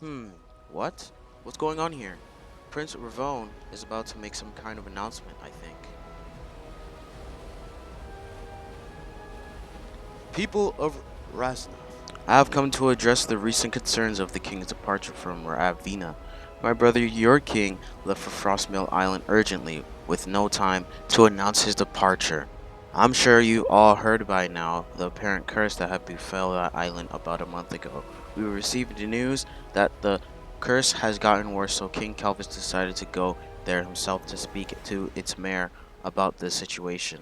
Hmm, what? What's going on here? Prince Ravone is about to make some kind of announcement, I think. People of Rasna, I have come to address the recent concerns of the king's departure from Ravenna. My brother, your king, left for Frostmill Island urgently, with no time to announce his departure. I'm sure you all heard by now the apparent curse that had befell that island about a month ago. We received the news that the curse has gotten worse, so King Calvis decided to go there himself to speak to its mayor about the situation.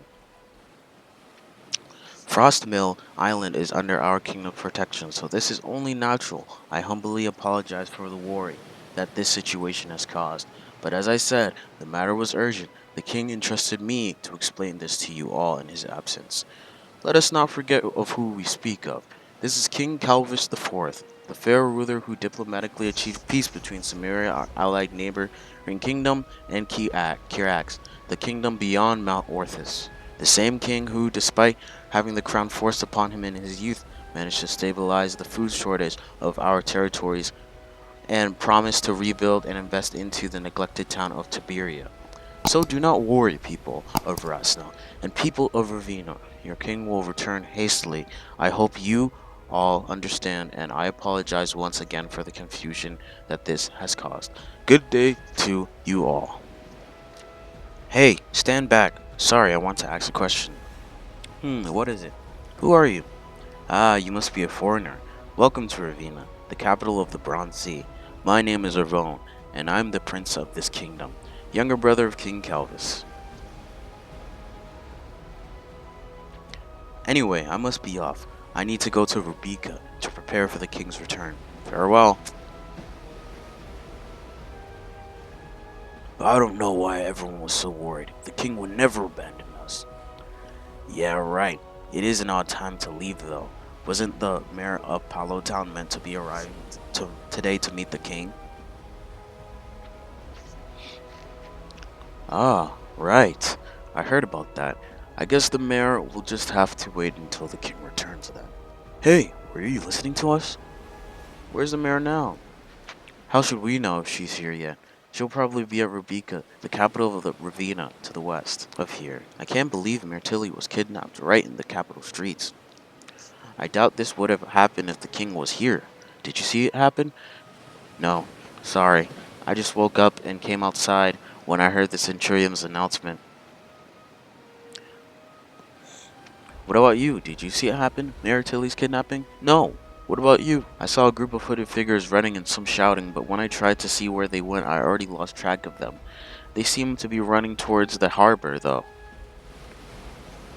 Frostmill Island is under our kingdom's protection, so this is only natural. I humbly apologize for the worry that this situation has caused. But as I said, the matter was urgent. The king entrusted me to explain this to you all in his absence. Let us not forget of who we speak of. This is King Calvis IV, the fair ruler who diplomatically achieved peace between Samaria, our allied neighboring kingdom, and Kirax, the kingdom beyond Mount Orthus. The same king who, despite having the crown forced upon him in his youth, managed to stabilize the food shortage of our territories and promised to rebuild and invest into the neglected town of Tiberia. So do not worry, people of Rasna and people of Ravenna. Your king will return hastily. I hope you all understand, and I apologize once again for the confusion that this has caused. Good day to you all. Hey, stand back. Sorry, I want to ask a question. What is it? Who are you? Ah, you must be a foreigner. Welcome to Ravenna, the capital of the Bronze Sea. My name is Ravone, and I'm the prince of this kingdom, younger brother of King Calvis. Anyway, I must be off. I need to go to Rubica to prepare for the king's return. Farewell. I don't know why everyone was so worried. The king would never abandon us. Yeah, right. It is an odd time to leave, though. Wasn't the mayor of Palo Town meant to be arriving today to meet the king? Ah, right. I heard about that. I guess the mayor will just have to wait until the king returns then. Hey, were you listening to us? Where's the mayor now? How should we know if she's here yet? She'll probably be at Rubica, the capital of the Ravenna, to the west of here. I can't believe Mirtilli was kidnapped right in the capital streets. I doubt this would have happened if the king was here. Did you see it happen? No. Sorry. I just woke up and came outside when I heard the Centurion's announcement. What about you? Did you see it happen? Mayor Tilly's kidnapping? No. What about you? I saw a group of hooded figures running and some shouting, but when I tried to see where they went, I already lost track of them. They seemed to be running towards the harbor, though.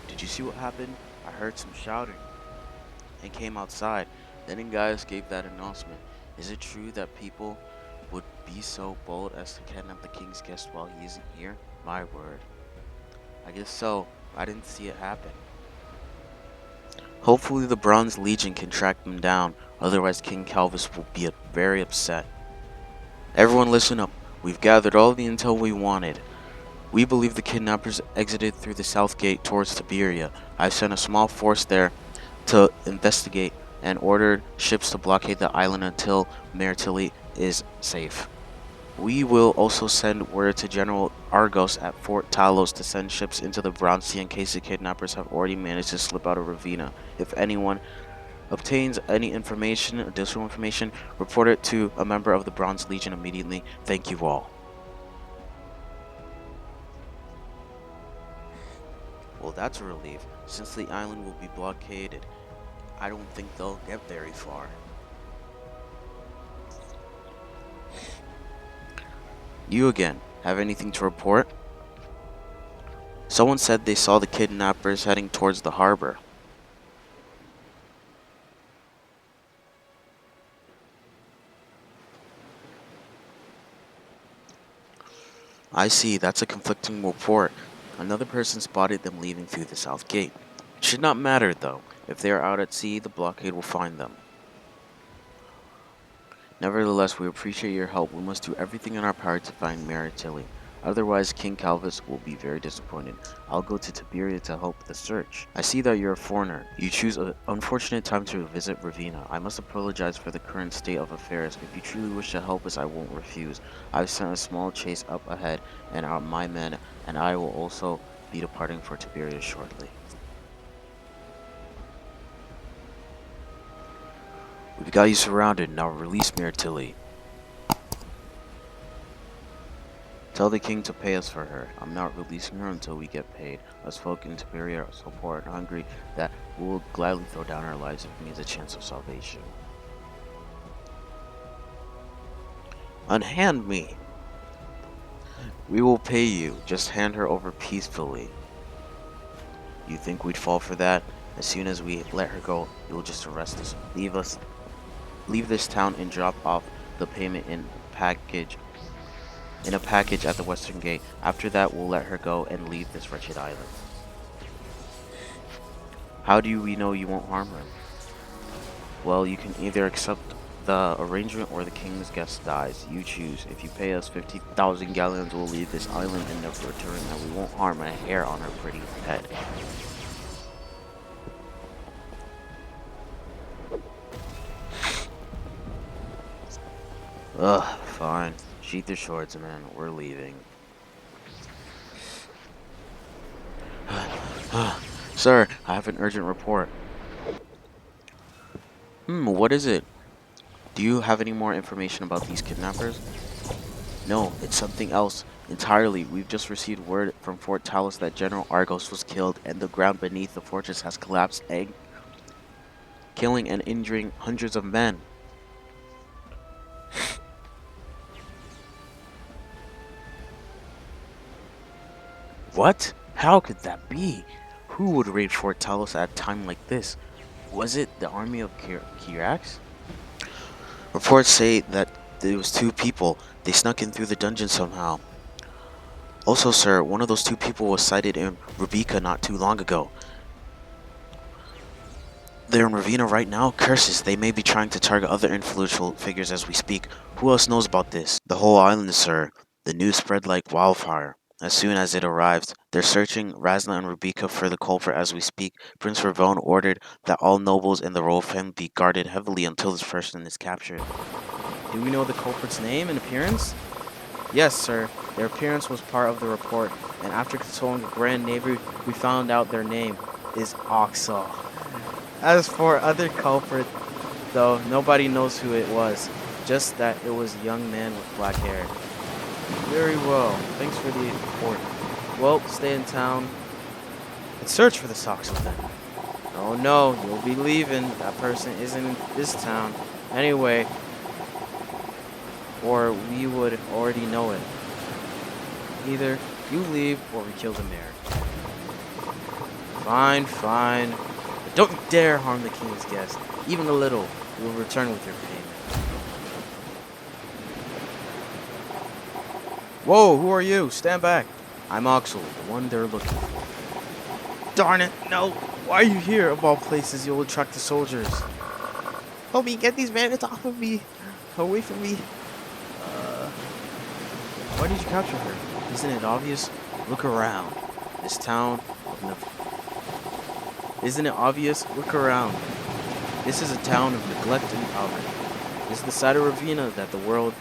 Did you see what happened? I heard some shouting and came outside. Then a guy gave that announcement. Is it true that people would be so bold as to kidnap the king's guest while he isn't here? My word. I guess so. I didn't see it happen. Hopefully the Bronze Legion can track them down, otherwise King Calvis will be very upset. Everyone listen up. We've gathered all the intel we wanted. We believe the kidnappers exited through the south gate towards Tiberia. I've sent a small force there to investigate and ordered ships to blockade the island until Mayor Tilly is safe. We will also send word to General Argos at Fort Talos to send ships into the Bronze Sea in case the kidnappers have already managed to slip out of Ravenna. If anyone obtains any information, additional information, report it to a member of the Bronze Legion immediately. Thank you all. Well, that's a relief. Since the island will be blockaded, I don't think they'll get very far. You again, have anything to report? Someone said they saw the kidnappers heading towards the harbor. I see, that's a conflicting report. Another person spotted them leaving through the south gate. It should not matter, though. If they are out at sea, the blockade will find them. Nevertheless, we appreciate your help. We must do everything in our power to find Mary Tilly. Otherwise, King Calvus will be very disappointed. I'll go to Tiberia to help the search. I see that you're a foreigner. You choose an unfortunate time to visit Ravenna. I must apologize for the current state of affairs. If you truly wish to help us, I won't refuse. I've sent a small chase up ahead, and my men and I will also be departing for Tiberia shortly. We've got you surrounded. Now release Myrtilli. Tell the king to pay us for her. I'm not releasing her until we get paid. Us folk in Tiberia are so poor and hungry that we will gladly throw down our lives if it means a chance of salvation. Unhand me! We will pay you. Just hand her over peacefully. You think we'd fall for that? As soon as we let her go, you'll just arrest us. Leave this town and drop off the payment in a package at the western gate. After that, we'll let her go and leave this wretched island. How do we know you won't harm her? Well, you can either accept the arrangement or the king's guest dies. You choose. If you pay us 50,000 galleons, we'll leave this island and never return, and we won't harm a hair on her pretty head. Ugh, fine. Sheath your swords, man. We're leaving. Sir, I have an urgent report. What is it? Do you have any more information about these kidnappers? No, it's something else entirely. We've just received word from Fort Talos that General Argos was killed and the ground beneath the fortress has collapsed, killing and injuring hundreds of men. What? How could that be? Who would raid Fort Talos at a time like this? Was it the army of Mixkx? Reports say that it was two people. They snuck in through the dungeon somehow. Also, sir, one of those two people was sighted in Ravenna not too long ago. They're in Ravenna right now? Curses, they may be trying to target other influential figures as we speak. Who else knows about this? The whole island, sir. The news spread like wildfire. As soon as it arrived, they're searching Ravenna and Ravenna for the culprit as we speak. Prince Ravenna ordered that all nobles in the royal family be guarded heavily until this person is captured. Do we know the culprit's name and appearance? Yes, sir. Their appearance was part of the report, and after consulting the Grand Navy, we found out their name is Oxel. As for other culprit, though, nobody knows who it was. Just that it was a young man with black hair. Very well. Thanks for the report. Well, stay in town and search for the Oxel then. Oh no, you'll be leaving. That person isn't in this town anyway. Or we would already know it. Either you leave or we kill the mayor. Fine, fine. But don't dare harm the king's guest. Even a little. You will return with your payment. Whoa, who are you? Stand back. I'm Oxel, the one they're looking for. Darn it, no. Why are you here? Of all places, you'll attract the soldiers. Help me, get these bandits off of me. Away from me. Why did you capture her? Isn't it obvious? Look around. This town... Isn't it obvious? Look around. This is a town of neglect and poverty. This is the side of Ravenna that the world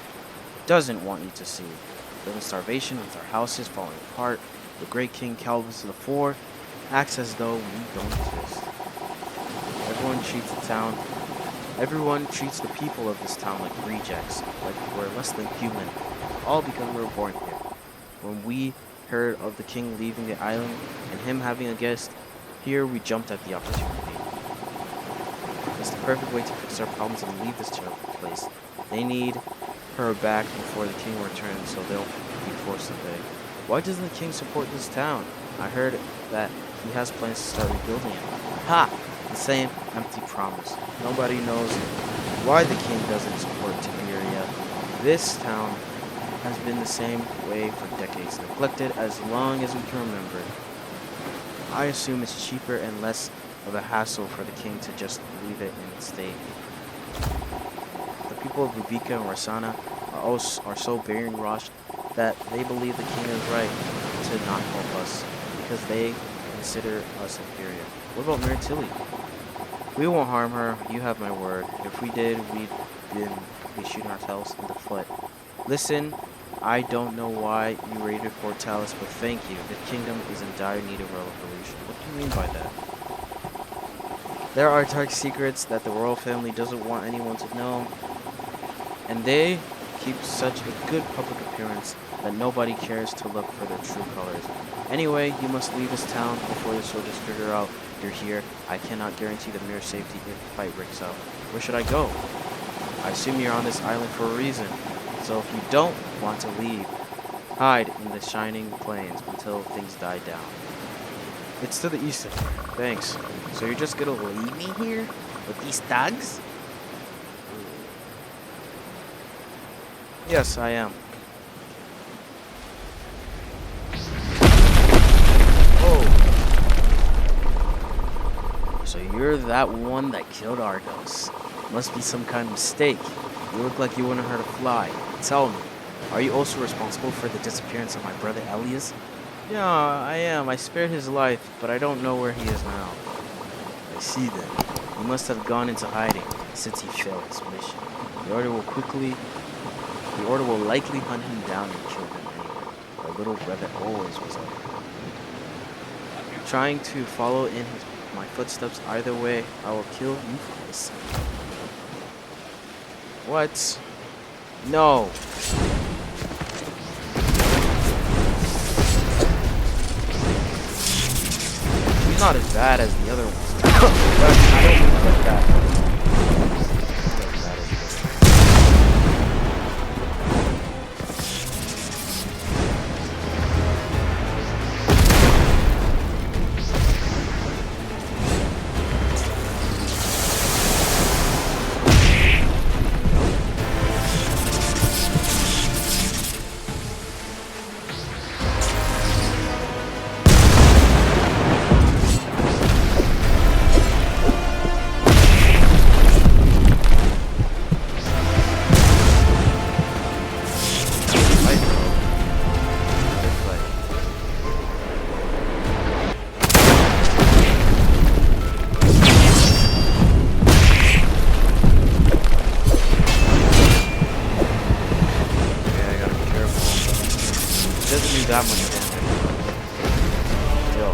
doesn't want you to see. Living starvation with our houses falling apart. The great King Calvus IV acts as though we don't exist. Everyone treats the people of this town like rejects, like we're less than human, all because we were born here. When we heard of the king leaving the island and him having a guest here, we jumped at the opportunity. It's the perfect way to fix our problems and leave this terrible place. They need her back before the king returns, so they'll be forced to pay. Why doesn't the king support this town? I heard that he has plans to start rebuilding it. Ha! The same empty promise. Nobody knows why the king doesn't support Tiberia. This town has been the same way for decades, neglected as long as we can remember. I assume it's cheaper and less of a hassle for the king to just leave it in its state. The people of Ravenna and Ravenna are so brainwashed that they believe the king is right to not help us because they consider us inferior. What about Myrtilli? We won't harm her, you have my word. If we did, we'd be shooting ourselves in the foot. Listen, I don't know why you raided Fort Talos, but thank you. The kingdom is in dire need of revolution. What do you mean by that? There are dark secrets that the royal family doesn't want anyone to know, and they keep such a good public appearance that nobody cares to look for their true colors. Anyway, you must leave this town before the soldiers figure out you're here. I cannot guarantee the mere safety if the fight breaks out. Where should I go? I assume you're on this island for a reason, so if you don't want to leave, hide in the shining plains until things die down. It's to the east of here. Thanks. So you're just gonna leave me here with these thugs? Yes, I am. Oh. So you're that one that killed Argos. Must be some kind of mistake. You look like you wouldn't hurt a fly. Tell me, are you also responsible for the disappearance of my brother Elias? Yeah, I am. I spared his life, but I don't know where he is now. I see then. He must have gone into hiding since he failed his mission. The order will likely hunt him down and kill him anyway. Our little brother always was like that. Trying to follow in my footsteps either way, I will kill you for his sake. What? No. He's not as bad as the other ones. I don't look like that. That much damage. Yo.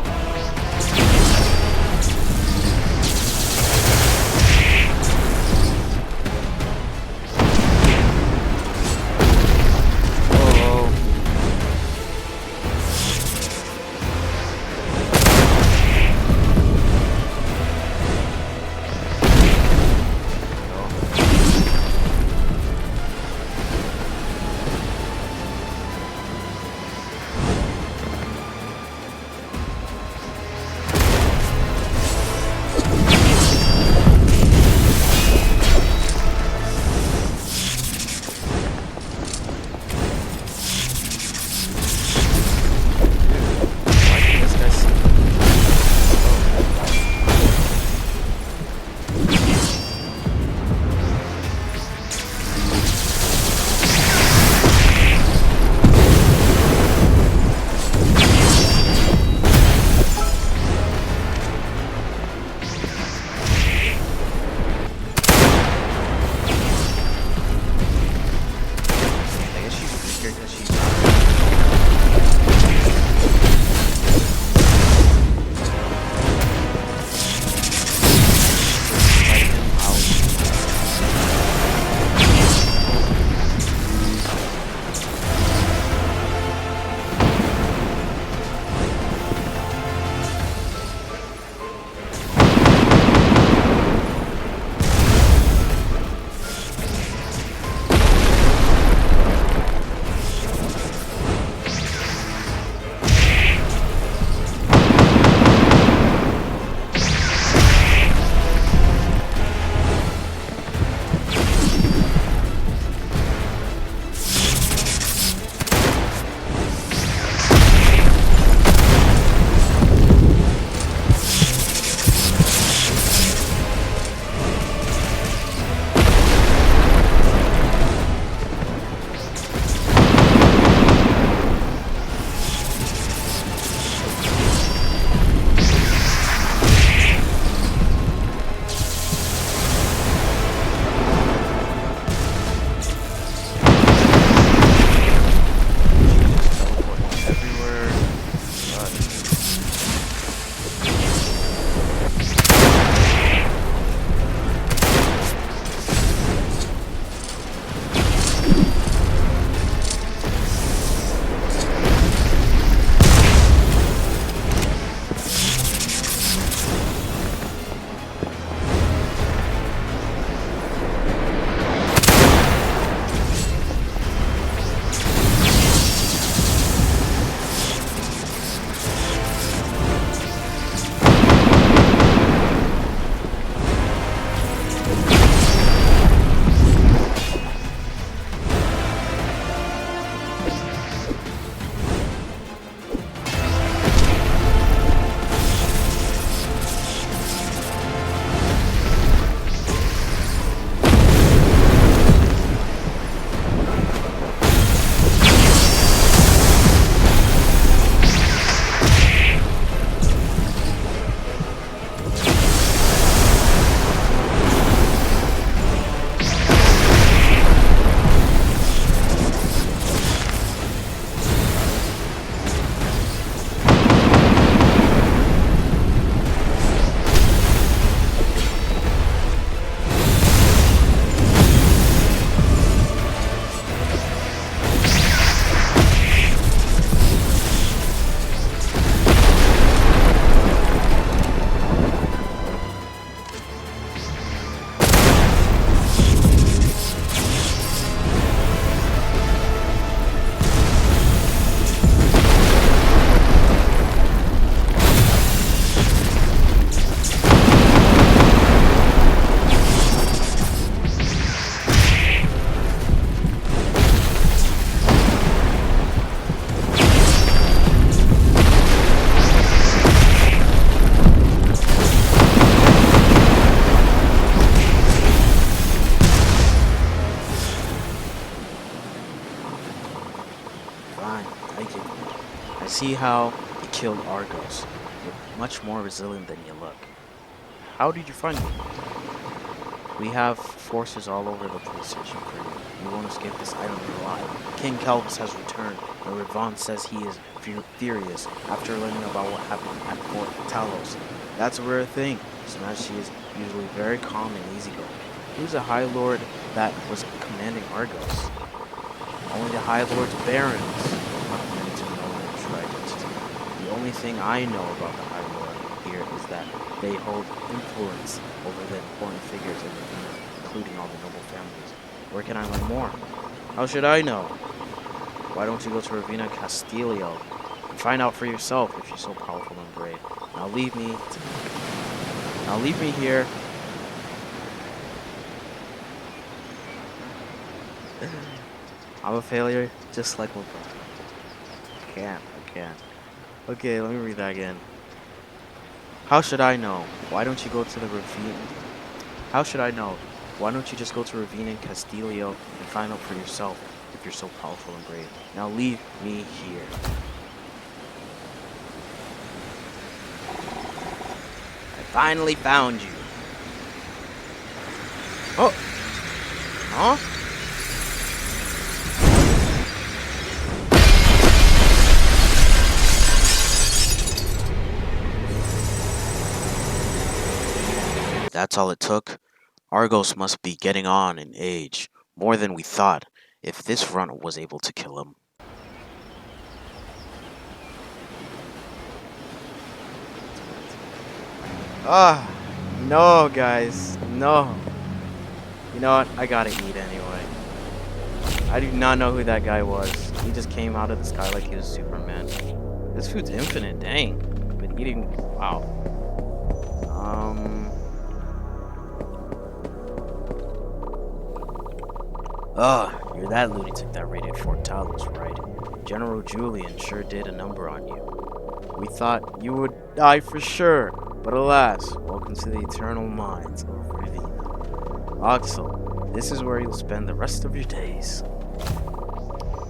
see how you killed Argos. You're much more resilient than you look. How did you find me? We have forces all over the place searching for you. You won't escape this island alive. King Calvus has returned, and Ravenna says he is furious after learning about what happened at Fort Talos. That's a rare thing, so now she is usually very calm and easygoing. He was a High Lord that was commanding Argos. Only the High Lord's barons are permitted to know their true identity. The only thing I know about the High Lord here is that they hold influence over the important figures in Ravenna, including all the noble families. Where can I learn more? How should I know? Why don't you go to Ravenna Castillo and find out for yourself if you're so powerful and brave. Now leave me here. I'm a failure, just like my brother. I can't. Okay, let me read that again. How should I know? Why don't you go to the ravine? How should I know? Why don't you just go to Ravenna and Castillo and find out for yourself if you're so powerful and brave? Now leave me here. I finally found you. Oh! Huh? That's all it took? Argos must be getting on in age, more than we thought, if this run was able to kill him. No, guys, no. You know what? I gotta eat anyway. I do not know who that guy was. He just came out of the sky like he was Superman. This food's infinite, dang. Been eating, wow. You're that lunatic that raided Fort Talos, right? General Julian sure did a number on you. We thought you would die for sure, but alas, welcome to the eternal mines of Ravenna. Oxel, this is where you'll spend the rest of your days.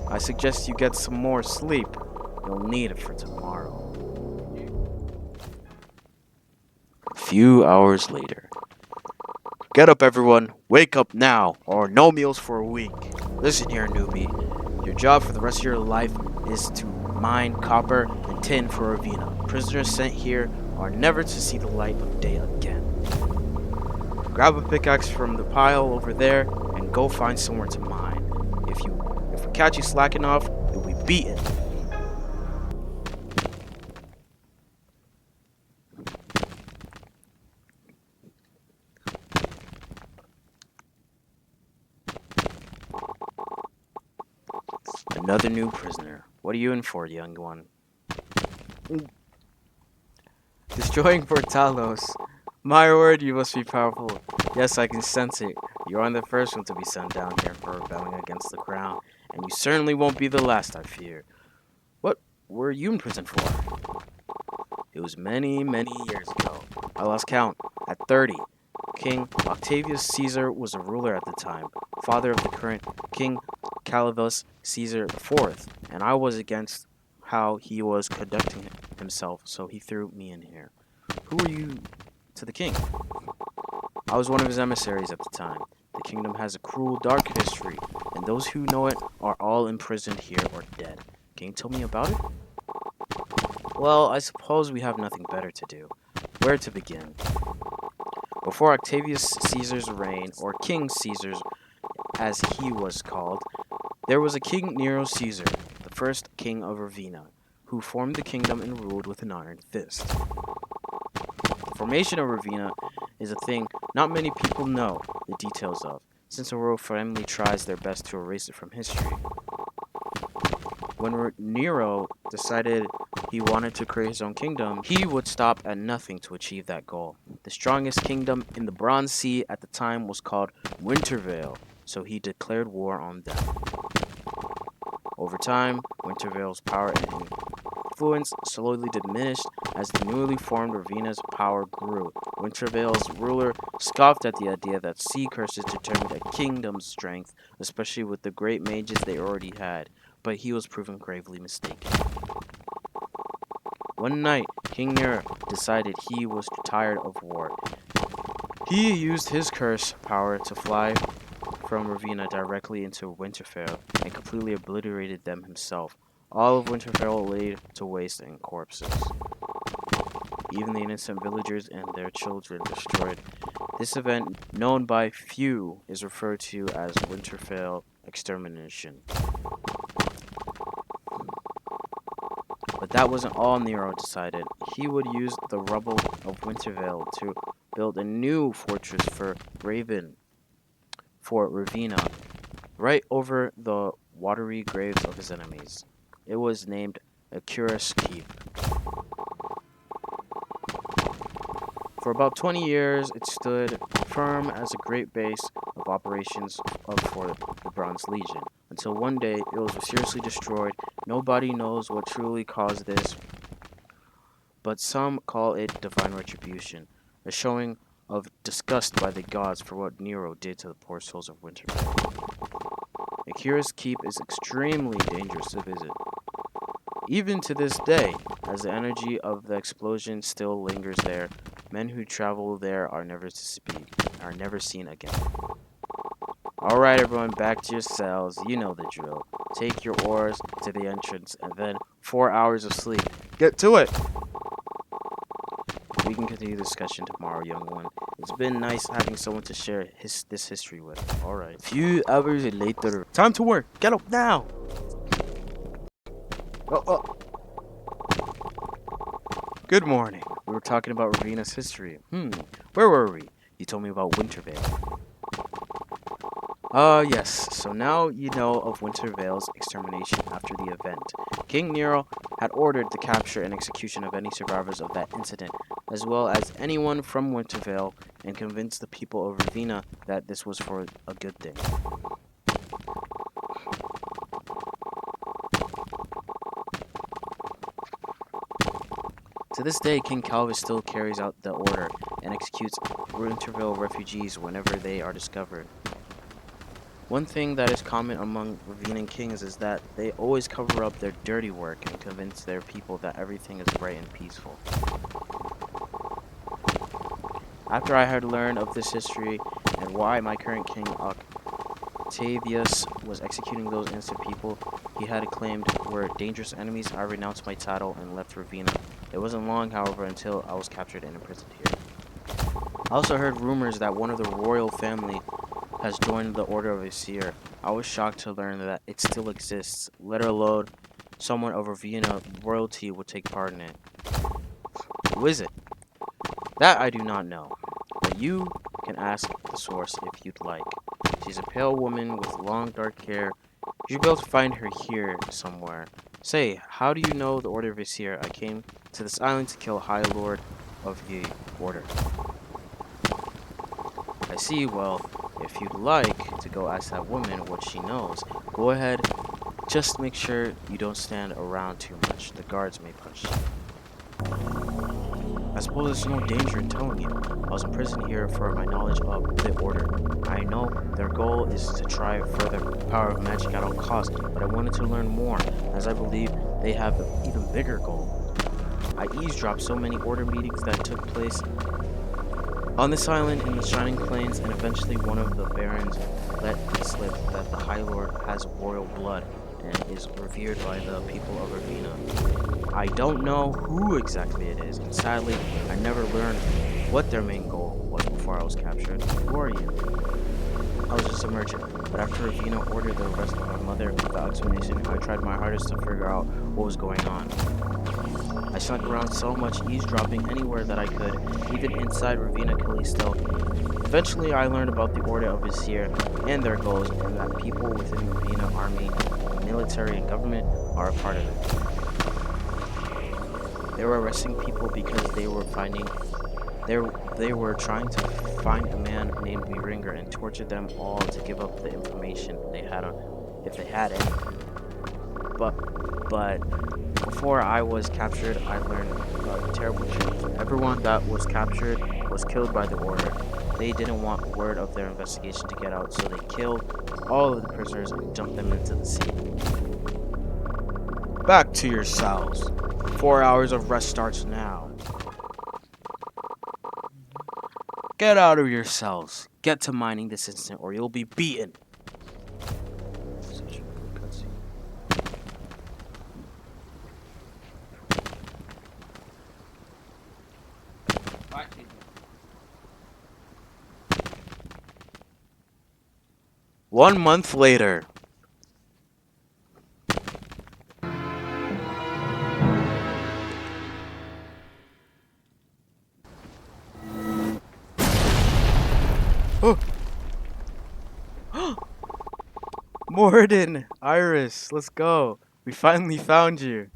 I suggest you get some more sleep. You'll need it for tomorrow. A few hours later. Get up, everyone. Wake up now, or no meals for a week. Listen here, newbie. Your job for the rest of your life is to mine copper and tin for Ravenna. Prisoners sent here are never to see the light of day again. Grab a pickaxe from the pile over there and go find somewhere to mine. If we catch you slacking off, you'll be beaten. Another new prisoner. What are you in for, young one? Destroying Fort Talos. My word, you must be powerful. Yes, I can sense it. You aren't the first one to be sent down here for rebelling against the crown, and you certainly won't be the last, I fear. What were you in prison for? It was many, many years ago. I lost count. At 30. King Octavius Caesar was a ruler at the time, father of the current King Calvus Caesar IV, and I was against how he was conducting himself, so he threw me in here. Who were you to the king? I was one of his emissaries at the time. The kingdom has a cruel, dark history, and those who know it are all imprisoned here or dead. Can you tell me about it? Well, I suppose we have nothing better to do. Where to begin? Before Octavius Caesar's reign, or King Caesar's as he was called, there was a King Nero Caesar, the first king of Ravenna, who formed the kingdom and ruled with an iron fist. The formation of Ravenna is a thing not many people know the details of, since the royal family tries their best to erase it from history. When Nero decided he wanted to create his own kingdom, he would stop at nothing to achieve that goal. The strongest kingdom in the Bronze Sea at the time was called Wintervale, so he declared war on them. Over time, Wintervale's power and influence slowly diminished as the newly formed Ravenna's power grew. Wintervale's ruler scoffed at the idea that sea curses determined a kingdom's strength, especially with the great mages they already had, but he was proven gravely mistaken. One night, King Nero decided he was tired of war. He used his curse power to fly from Ravenna directly into Winterfell and completely obliterated them himself. All of Winterfell laid to waste in corpses. Even the innocent villagers and their children destroyed. This event, known by few, is referred to as Winterfell extermination. But that wasn't all Nero decided. He would use the rubble of Winterfell to build a new fortress for Fort Ravenna, right over the watery graves of his enemies. It was named Mixkx Keep. For about 20 years, it stood firm as a great base of operations for the Bronze Legion, until one day it was seriously destroyed. Nobody knows what truly caused this, but some call it divine retribution, a showing of disgust by the gods for what Nero did to the poor souls of Winterfell. Mixkx Keep is extremely dangerous to visit, even to this day, as the energy of the explosion still lingers there. Men who travel there are never seen again. Alright everyone, back to your cells. You know the drill. Take your oars to the entrance and then 4 hours of sleep. Get to it! We can continue the discussion tomorrow, young one. It's been nice having someone to share this history with. Alright. Few hours later. Time to work! Get up now! Oh. Good morning. We were talking about Ravenna's history. Where were we? You told me about Winterfell. Yes. So now you know of Winterfell's extermination after the event. King Nero had ordered the capture and execution of any survivors of that incident, as well as anyone from Winterfell, and convinced the people of Ravenna that this was for a good thing. To this day, King Calvus still carries out the order and executes Winterfell refugees whenever they are discovered. One thing that is common among Ravennan kings is that they always cover up their dirty work and convince their people that everything is bright and peaceful. After I had learned of this history and why my current king Octavius was executing those innocent people he had claimed were dangerous enemies, I renounced my title and left Ravenna. It wasn't long, however, until I was captured and imprisoned here. I also heard rumors that one of the royal family has joined the Order of Aesir. I was shocked to learn that it still exists, let alone someone of Ravenna royalty would take part in it. Who is it? That I do not know, but you can ask the source if you'd like. She's a pale woman with long dark hair. You should be able to find her here somewhere. Say, how do you know the Order of Aesir? I came to this island to kill High Lord of the Order. I see. Well, if you'd like to go ask that woman what she knows, go ahead. Just make sure you don't stand around too much. The guards may punch you. I suppose there's no danger in telling you. I was imprisoned here for my knowledge of the Order. I know their goal is to try further power of magic at all costs, but I wanted to learn more, as I believe they have an even bigger goal. I eavesdropped so many Order meetings that took place on this island in the Shining Plains, and eventually one of the barons let it slip that the High Lord has royal blood and is revered by the people of Ravenna. I don't know who exactly it is, and sadly, I never learned what their main goal was before I was captured. Who are you? I was just a merchant, but after Ravenna ordered the arrest of my mother without explanation, I tried my hardest to figure out what was going on. I snuck around so much, eavesdropping anywhere that I could, even inside Ravenna Callisto. Eventually, I learned about the Order of Aesir and their goals, and that people within Ravenna army, military, and government are a part of it. They were arresting people because they were trying to find a man named Ringer and torture them all to give up the information they had on, if they had any. But before I was captured, I learned a terrible truth. Everyone that was captured was killed by the Order. They didn't want word of their investigation to get out, so they killed all of the prisoners and dumped them into the sea. Back to your cells. 4 hours of rest starts now. Get out of your cells. Get to mining this instant or you'll be beaten. Such a good cutscene. One month later. Oh. Morden, Iris, let's go. We finally found you.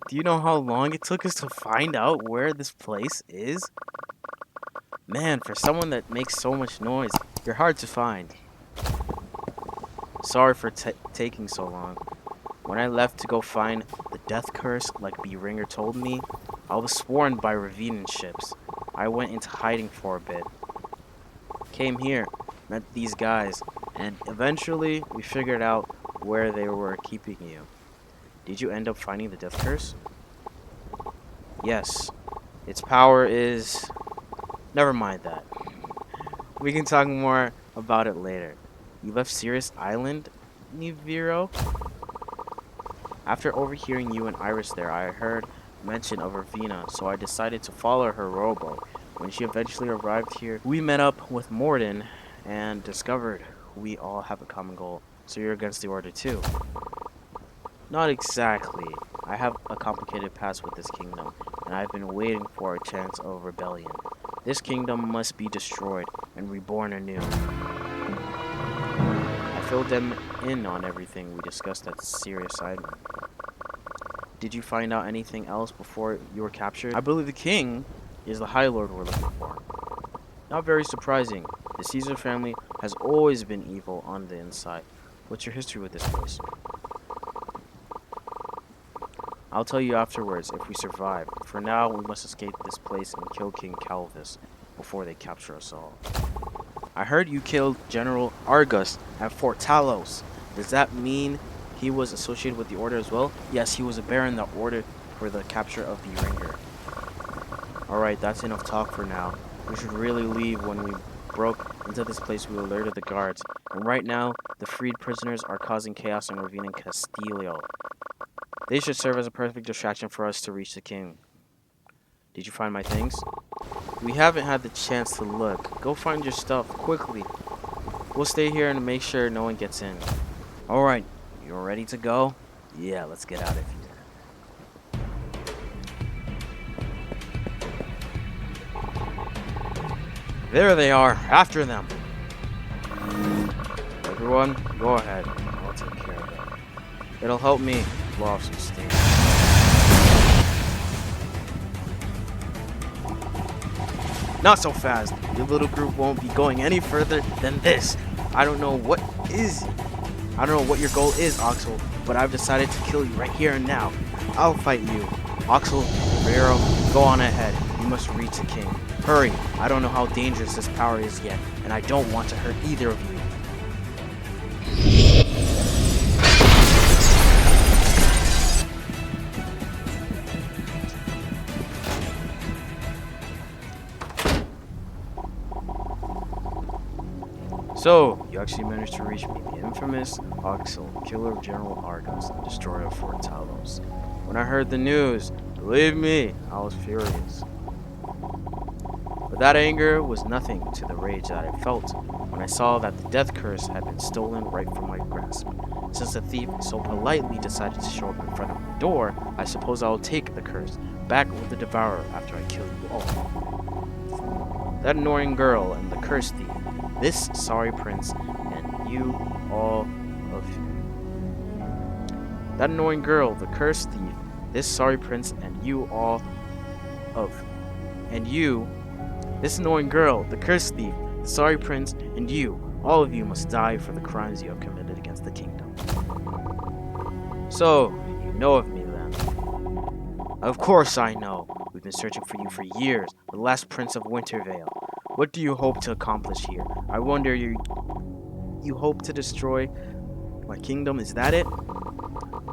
Do you know how long it took us to find out where this place is? Man, for someone that makes so much noise, you're hard to find. Sorry for taking so long. When I left to go find the death curse like B-Ringer told me, I was swarmed by Ravenna ships. I went into hiding for a bit. Came here, met these guys, and eventually we figured out where they were keeping you. Did you end up finding the death curse? Yes. Its power is... Never mind that. We can talk more about it later. You left Sirius Island, Niviro? After overhearing you and Iris there, I heard mention of Ravenna, so I decided to follow her rowboat. When she eventually arrived here, we met up with Morden and discovered we all have a common goal. So you're against the Order too? Not exactly. I have a complicated past with this kingdom, and I've been waiting for a chance of rebellion. This kingdom must be destroyed and reborn anew. I filled them in on everything we discussed at Sirius Island. Did you find out anything else before you were captured? I believe the king is the High Lord we're looking for. Not very surprising. The Caesar family has always been evil on the inside. What's your history with this place? I'll tell you afterwards if we survive. For now, we must escape this place and kill King Calvus before they capture us all. I heard you killed General Argos at Fort Talos. Does that mean he was associated with the Order as well? Yes, he was a baron that ordered for the capture of the Ringer. Alright, that's enough talk for now. We should really leave. When we broke into this place, we alerted the guards. And right now, the freed prisoners are causing chaos in Ravenna and Castillo. They should serve as a perfect distraction for us to reach the king. Did you find my things? We haven't had the chance to look. Go find your stuff, quickly. We'll stay here and make sure no one gets in. Alright, you're ready to go? Yeah, let's get out of here. There they are, after them. Everyone, go ahead. I'll take care of them. It'll help me blow off some steam. Not so fast. Your little group won't be going any further than this. I don't know what your goal is, Oxel, but I've decided to kill you right here and now. I'll fight you. Oxel, Vero, go on ahead. You must reach the king. Hurry. I don't know how dangerous this power is yet, and I don't want to hurt either of you. So, you actually managed to reach me, the infamous Oxel, killer of General Argos and destroyer of Fort Talos. When I heard the news, believe me, I was furious. But that anger was nothing to the rage that I felt when I saw that the death curse had been stolen right from my grasp. Since the thief so politely decided to show up in front of my door, I suppose I will take the curse back with the devourer after I kill you all. That annoying girl and the curse thief, this sorry prince, and you all of you. That annoying girl, the curse thief, this sorry prince, and you all of. And you, this annoying girl, the cursed thief, the sorry prince, and you, all of you must die for the crimes you have committed against the kingdom. So, you know of me then. Of course I know. We've been searching for you for years, the last prince of Wintervale. What do you hope to accomplish here? I wonder, you hope to destroy my kingdom, is that it?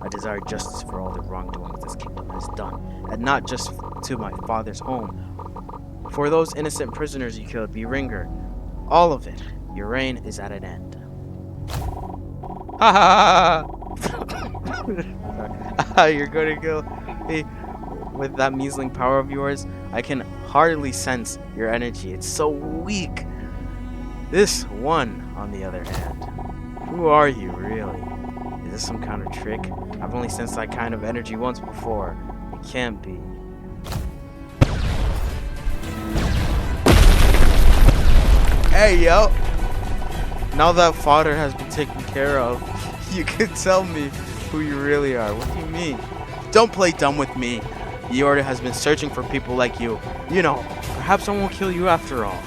I desire justice for all the wrongdoings this kingdom has done, and not just to my father's home. For those innocent prisoners you killed, Beringer, all of it, your reign is at an end. Ha ha ha! You're going to go with that measling power of yours? I can hardly sense your energy. It's so weak. This one, on the other hand, who are you, really? Is this some kind of trick? I've only sensed that kind of energy once before. It can't be. Hey, yo! Now that fodder has been taken care of, you can tell me who you really are. What do you mean? Don't play dumb with me. The Order has been searching for people like you. You know, perhaps someone will kill you after all.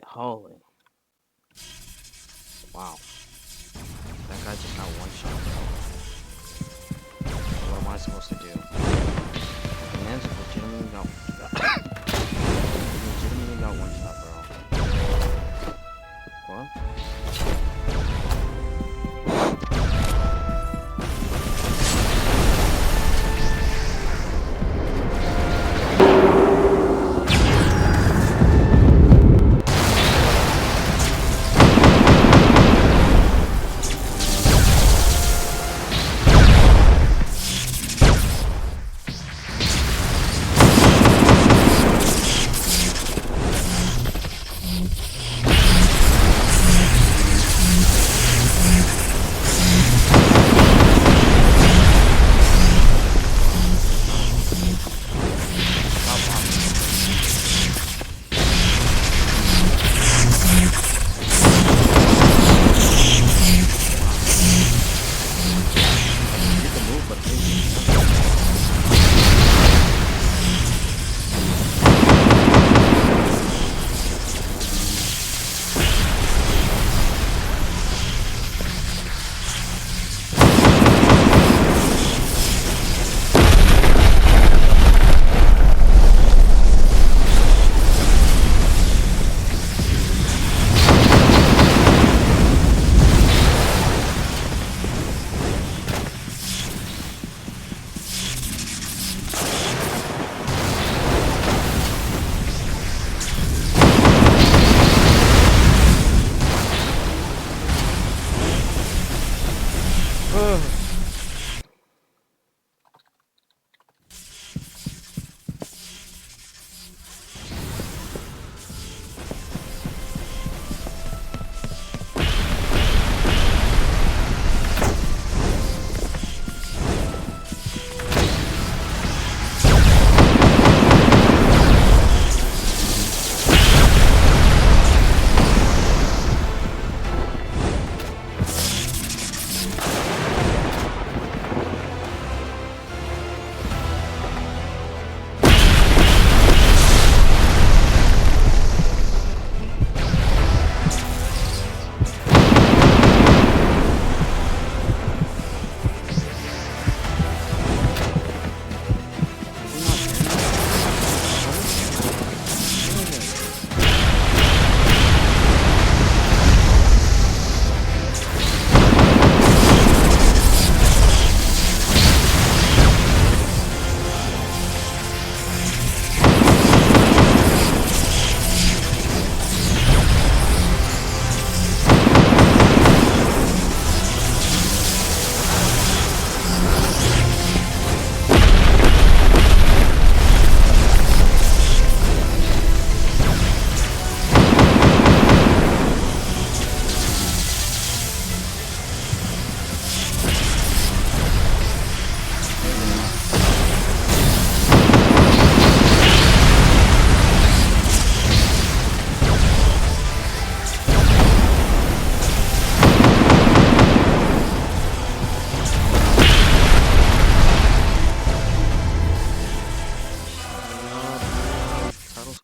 Holy. Wow. That guy just got one shot, bro. What am I supposed to do? The man's legitimately got one shot, bro. What?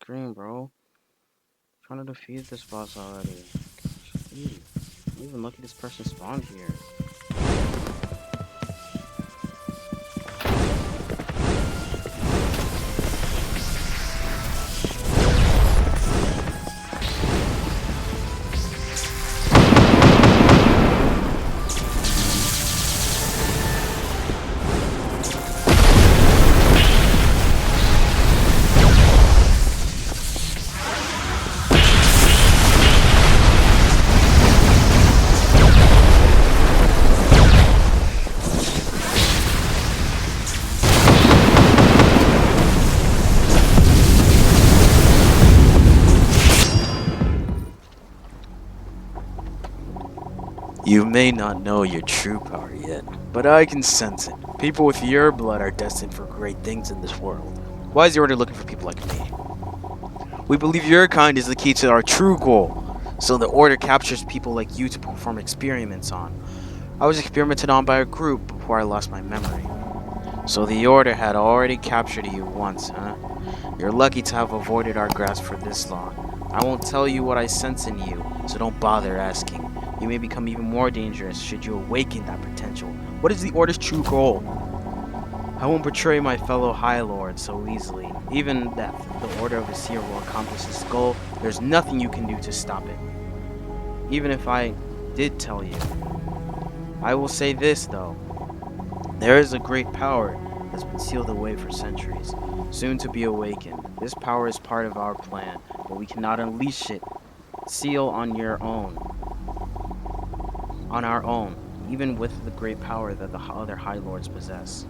screen, bro. Trying to defeat this boss already. Jeez. I'm even lucky this person spawned here. You may not know your true power yet, but I can sense it. People with your blood are destined for great things in this world. Why is the Order looking for people like me? We believe your kind is the key to our true goal, so the Order captures people like you to perform experiments on. I was experimented on by a group before I lost my memory. So the Order had already captured you once, huh? You're lucky to have avoided our grasp for this long. I won't tell you what I sense in you, so don't bother asking. You may become even more dangerous should you awaken that potential. What is the Order's true goal? I won't betray my fellow High Lord so easily. Even if the Order of Aesir will accomplish its goal, there's nothing you can do to stop it. Even if I did tell you. I will say this, though. There is a great power that's been sealed away for centuries, soon to be awakened. This power is part of our plan, but we cannot unleash it. Seal on our own, even with the great power that the other High Lords possess.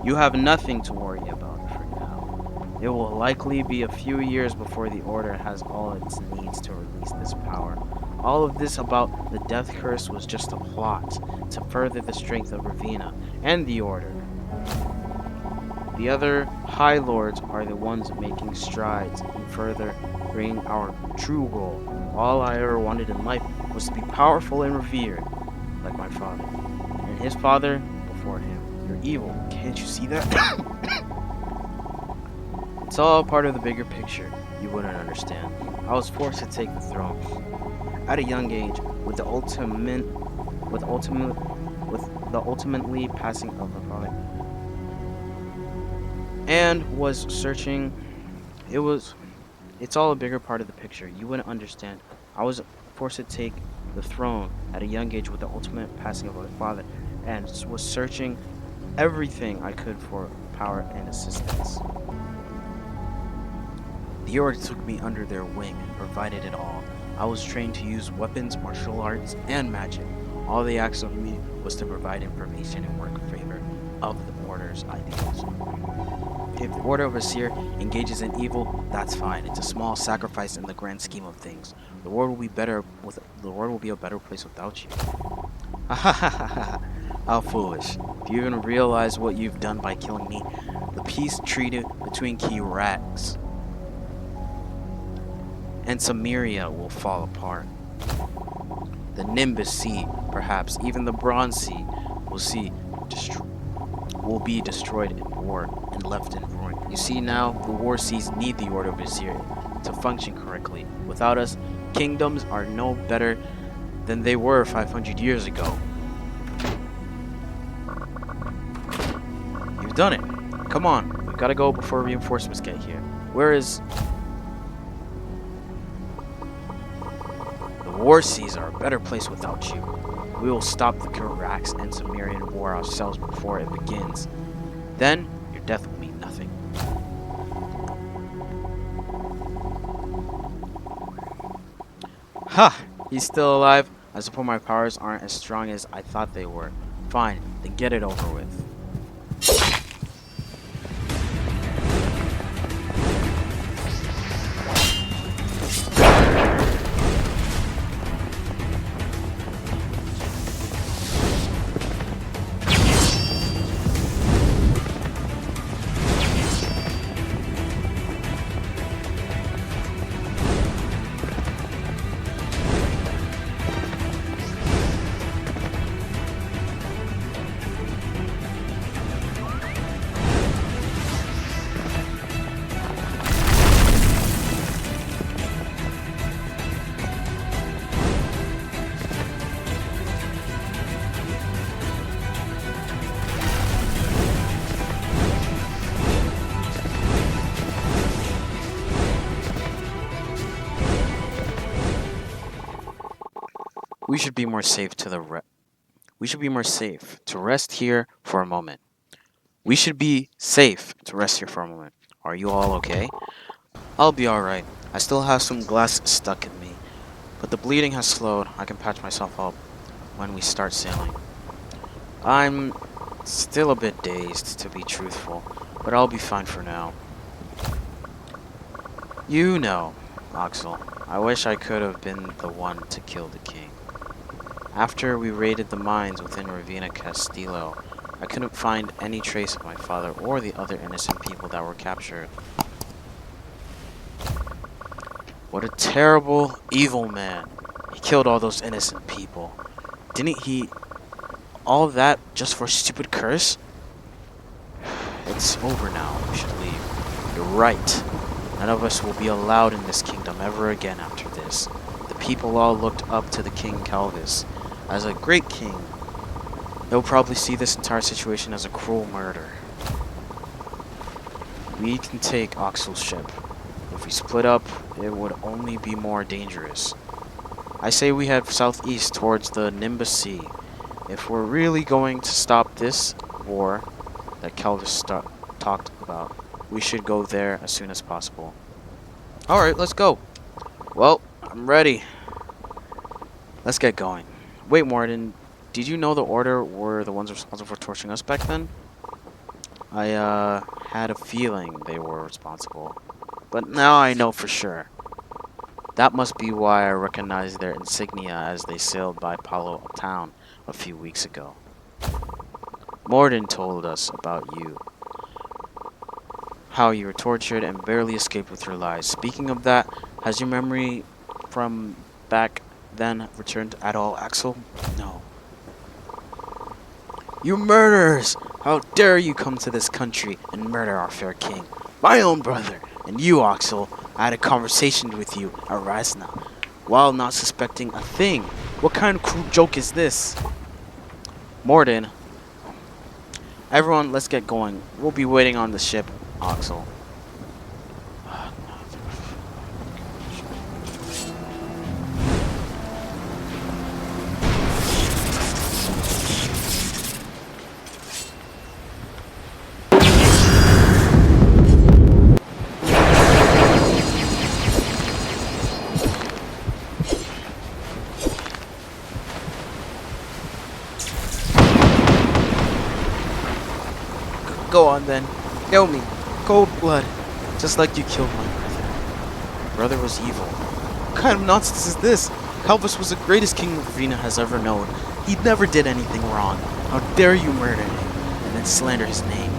You have nothing to worry about for now. It will likely be a few years before the Order has all its needs to release this power. All of this about the Death Curse was just a plot to further the strength of Ravenna and the Order. The other High Lords are the ones making strides in furthering our true goal. All I ever wanted in life was to be powerful and revered, like my father, and his father before him. You're evil, can't you see that? It's all part of the bigger picture. You wouldn't understand. I was forced to take the throne at a young age, with the ultimately passing of my father, and was searching. It's all a bigger part of the picture. You wouldn't understand. I was forced to take the throne at a young age with the ultimate passing of my father, and was searching everything I could for power and assistance. The Order took me under their wing and provided it all. I was trained to use weapons, martial arts, and magic. All they asked of me was to provide information and work in favor of the Order's ideals. If the Order of Aesir engages in evil, that's fine. It's a small sacrifice in the grand scheme of things. The world will be a better place without you. How foolish. Do you even realize what you've done by killing me? The peace treaty between Mixkx and Samaria will fall apart. The Nimbus Sea, perhaps even the Bronze Sea, will be destroyed in war and left in ruin. You see now, the war seas need the Order of Aesir to function correctly. Without us, kingdoms are no better than they were 500 years ago. You've done it. Come on, we've got to go before reinforcements get here. Where is... The war seas are a better place without you. We will stop the Mixkx and Sumerian war ourselves before it begins. Then, your death will mean nothing. Ha! He's still alive. I suppose my powers aren't as strong as I thought they were. Fine, then get it over with. We should be more safe to we should be more safe to rest here for a moment. We should be safe to rest here for a moment. Are you all okay? I'll be alright. I still have some glass stuck in me, but the bleeding has slowed. I can patch myself up when we start sailing. I'm still a bit dazed, to be truthful, but I'll be fine for now. You know, Oxel, I wish I could have been the one to kill the king. After we raided the mines within Ravenna Castillo, I couldn't find any trace of my father or the other innocent people that were captured. What a terrible, evil man. He killed all those innocent people. Didn't he... all that just for a stupid curse? It's over now. We should leave. You're right. None of us will be allowed in this kingdom ever again after this. The people all looked up to the King Calvis as a great king. They'll probably see this entire situation as a cruel murder. We can take Oxel's ship. If we split up, it would only be more dangerous. I say we head southeast towards the Nimbus Sea. If we're really going to stop this war that Calvis talked about, we should go there as soon as possible. Alright, let's go. Well, I'm ready. Let's get going. Wait, Morden, did you know the Order were the ones responsible for torturing us back then? I, had a feeling they were responsible. But now I know for sure. That must be why I recognized their insignia as they sailed by Palo town a few weeks ago. Morden told us about you. How you were tortured and barely escaped with your lives. Speaking of that, has your memory from back then returned at all, Axel? No. You murderers! How dare you come to this country and murder our fair king, my own brother, and you, Oxel. I had a conversation with you at Ravenna, while not suspecting a thing. What kind of cruel joke is this? Morden. Everyone, let's get going. We'll be waiting on the ship, Oxel. Go on then. Kill me. Cold blood. Just like you killed my brother. My brother was evil. What kind of nonsense is this? Calvis was the greatest king Ravenna has ever known. He never did anything wrong. How dare you murder him and then slander his name?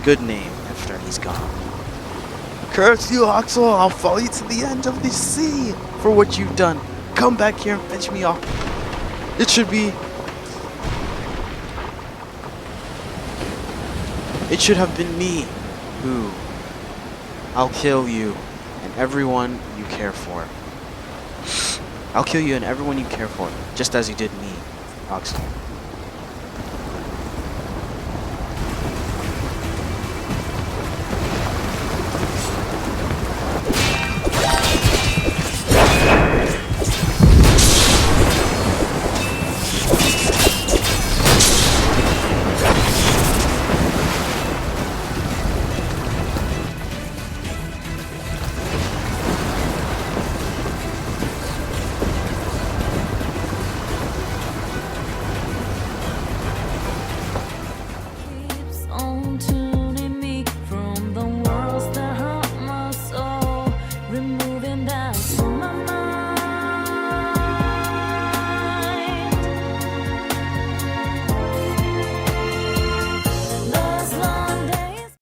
Good name after he's gone. Curse you, Oxel! I'll follow you to the end of the sea for what you've done. Come back here and fetch me off. It should have been me who... I'll kill you and everyone you care for. I'll kill you and everyone you care for, just as you did me, Oxel.